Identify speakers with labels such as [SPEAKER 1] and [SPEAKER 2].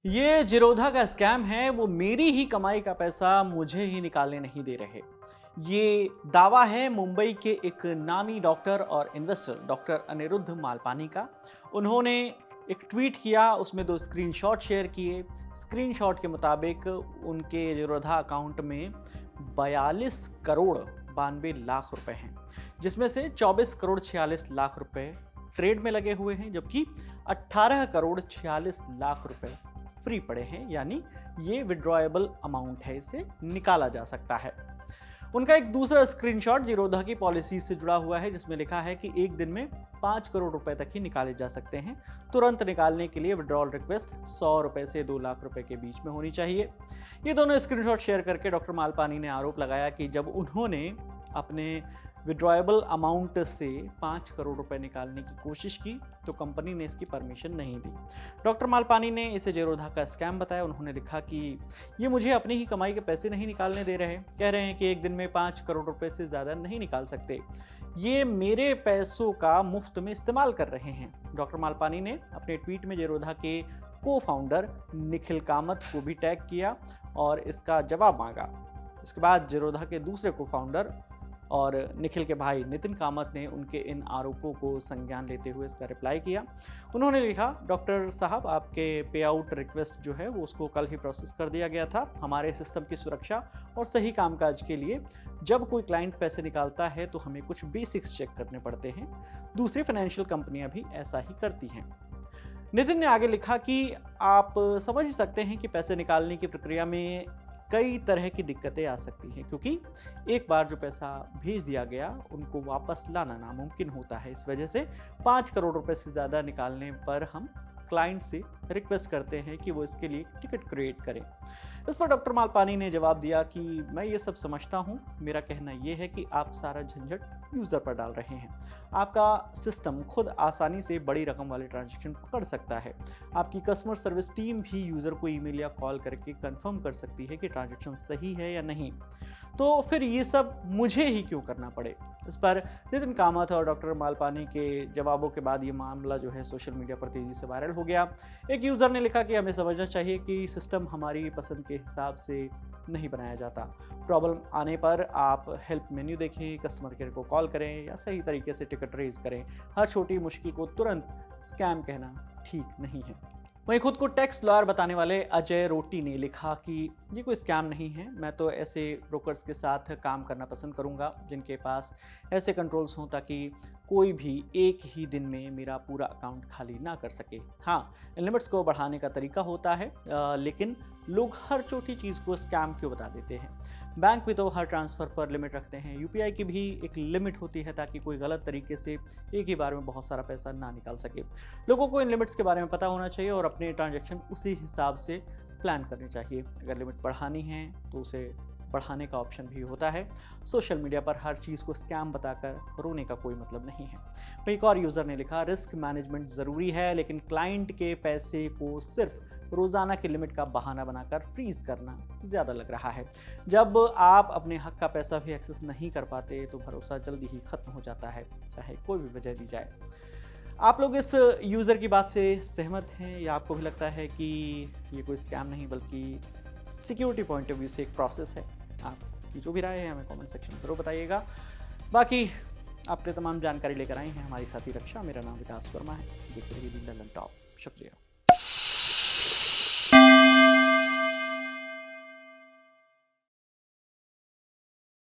[SPEAKER 1] ये जिरोधा का स्कैम है, वो मेरी ही कमाई का पैसा मुझे ही निकालने नहीं दे रहे। ये दावा है मुंबई के एक नामी डॉक्टर और इन्वेस्टर डॉक्टर अनिरुद्ध मालपानी का। उन्होंने एक ट्वीट किया, उसमें 2 स्क्रीनशॉट शेयर किए। स्क्रीनशॉट के मुताबिक उनके जिरोधा अकाउंट में 42 करोड़ 92 लाख रुपए हैं, जिसमें से 24 करोड़ 46 लाख रुपए ट्रेड में लगे हुए हैं, जबकि 18 करोड़ 46 लाख रुपए फ्री पड़े हैं। यानी ये विड्रॉएबल अमाउंट है, इसे निकाला जा सकता है। उनका एक दूसरा स्क्रीनशॉट जिरोधा की पॉलिसी से जुड़ा हुआ है, जिसमें लिखा है कि एक दिन में 5 करोड़ रुपए तक ही निकाले जा सकते हैं। तुरंत निकालने के लिए विड्रॉल रिक्वेस्ट 100 रुपए से 2 लाख रुपए के बीच में होनी चाहिए। ये दोनों स्क्रीनशॉट शेयर करके डॉक्टर मालपानी ने आरोप लगाया कि जब उन्होंने अपने विड्रॉएबल अमाउंट से 5 करोड़ रुपए निकालने की कोशिश की तो कंपनी ने इसकी परमिशन नहीं दी। डॉक्टर मालपानी ने इसे जिरोधा का स्कैम बताया। उन्होंने लिखा कि ये मुझे अपनी ही कमाई के पैसे नहीं निकालने दे रहे, कह रहे हैं कि एक दिन में 5 करोड़ रुपए से ज़्यादा नहीं निकाल सकते, ये मेरे पैसों का मुफ्त में इस्तेमाल कर रहे हैं। डॉक्टर मालपानी ने अपने ट्वीट में जिरोधा के को फाउंडर निखिल कामत को भी टैग किया और इसका जवाब मांगा। इसके बाद जिरोधा के दूसरे को फाउंडर और निखिल के भाई नितिन कामत ने उनके इन आरोपों को संज्ञान लेते हुए इसका रिप्लाई किया। उन्होंने लिखा, डॉक्टर साहब, आपके पे आउट रिक्वेस्ट जो है वो उसको कल ही प्रोसेस कर दिया गया था। हमारे सिस्टम की सुरक्षा और सही कामकाज के लिए जब कोई क्लाइंट पैसे निकालता है तो हमें कुछ बेसिक्स चेक करने पड़ते हैं। दूसरी फाइनेंशियल कंपनियां भी ऐसा ही करती हैं। नितिन ने आगे लिखा कि आप समझ ही सकते हैं कि पैसे निकालने की प्रक्रिया में कई तरह की दिक्कतें आ सकती हैं, क्योंकि एक बार जो पैसा भेज दिया गया उनको वापस लाना नामुमकिन होता है। इस वजह से 5 करोड़ रुपए से ज़्यादा निकालने पर हम क्लाइंट से रिक्वेस्ट करते हैं कि वो इसके लिए टिकट क्रिएट करें। इस पर डॉक्टर मालपानी ने जवाब दिया कि मैं ये सब समझता हूँ, मेरा कहना ये है कि आप सारा झंझट यूज़र पर डाल रहे हैं। आपका सिस्टम खुद आसानी से बड़ी रकम वाले ट्रांजैक्शन कर सकता है। आपकी कस्टमर सर्विस टीम भी यूज़र को ईमेल या कॉल करके कंफर्म कर सकती है कि ट्रांजैक्शन सही है या नहीं, तो फिर ये सब मुझे ही क्यों करना पड़े। इस पर नितिन कामत और डॉक्टर मालपानी के जवाबों के बाद ये मामला जो है सोशल मीडिया पर तेज़ी से वायरल हो गया। एक यूज़र ने लिखा कि हमें समझना चाहिए कि सिस्टम हमारी पसंद के हिसाब से नहीं बनाया जाता। प्रॉब्लम आने पर आप हेल्प मेन्यू देखें, कस्टमर केयर को कॉल करें या सही तरीके से टिकट रेज करें। हर छोटी मुश्किल को तुरंत स्कैम कहना ठीक नहीं है। वहीं खुद को टैक्स लॉयर बताने वाले अजय रोटी ने लिखा कि ये कोई स्कैम नहीं है, मैं तो ऐसे ब्रोकर्स के साथ काम करना पसंद करूंगा जिनके पास ऐसे कंट्रोल्स हों ताकि कोई भी एक ही दिन में मेरा पूरा अकाउंट खाली ना कर सके। हाँ, लिमिट्स को बढ़ाने का तरीका होता है, लेकिन लोग हर छोटी चीज़ को स्कैम क्यों बता देते हैं। बैंक भी तो हर ट्रांसफ़र पर लिमिट रखते हैं, यूपीआई की भी एक लिमिट होती है ताकि कोई गलत तरीके से एक ही बार में बहुत सारा पैसा ना निकाल सके। लोगों को इन लिमिट्स के बारे में पता होना चाहिए और अपने ट्रांजैक्शन उसी हिसाब से प्लान करने चाहिए। अगर लिमिट बढ़ानी है तो उसे बढ़ाने का ऑप्शन भी होता है। सोशल मीडिया पर हर चीज़ को स्कैम बताकर रोने का कोई मतलब नहीं है। वहीं एक और यूज़र ने लिखा, रिस्क मैनेजमेंट ज़रूरी है, लेकिन क्लाइंट के पैसे को सिर्फ रोज़ाना की लिमिट का बहाना बनाकर फ्रीज करना ज़्यादा लग रहा है। जब आप अपने हक का पैसा भी एक्सेस नहीं कर पाते तो भरोसा जल्दी ही ख़त्म हो जाता है, चाहे कोई भी वजह दी जाए। आप लोग इस यूज़र की बात से सहमत हैं या आपको भी लगता है कि ये कोई स्कैम नहीं बल्कि सिक्योरिटी पॉइंट ऑफ व्यू से एक प्रोसेस है? आपकी जो भी राय है हमें कमेंट सेक्शन में ज़रूर बताइएगा। बाकी आपने तमाम जानकारी लेकर आए हैं हमारी साथी रक्षा। मेरा नाम विकास वर्मा है। देखते रहिए लंदन टॉप। शुक्रिया।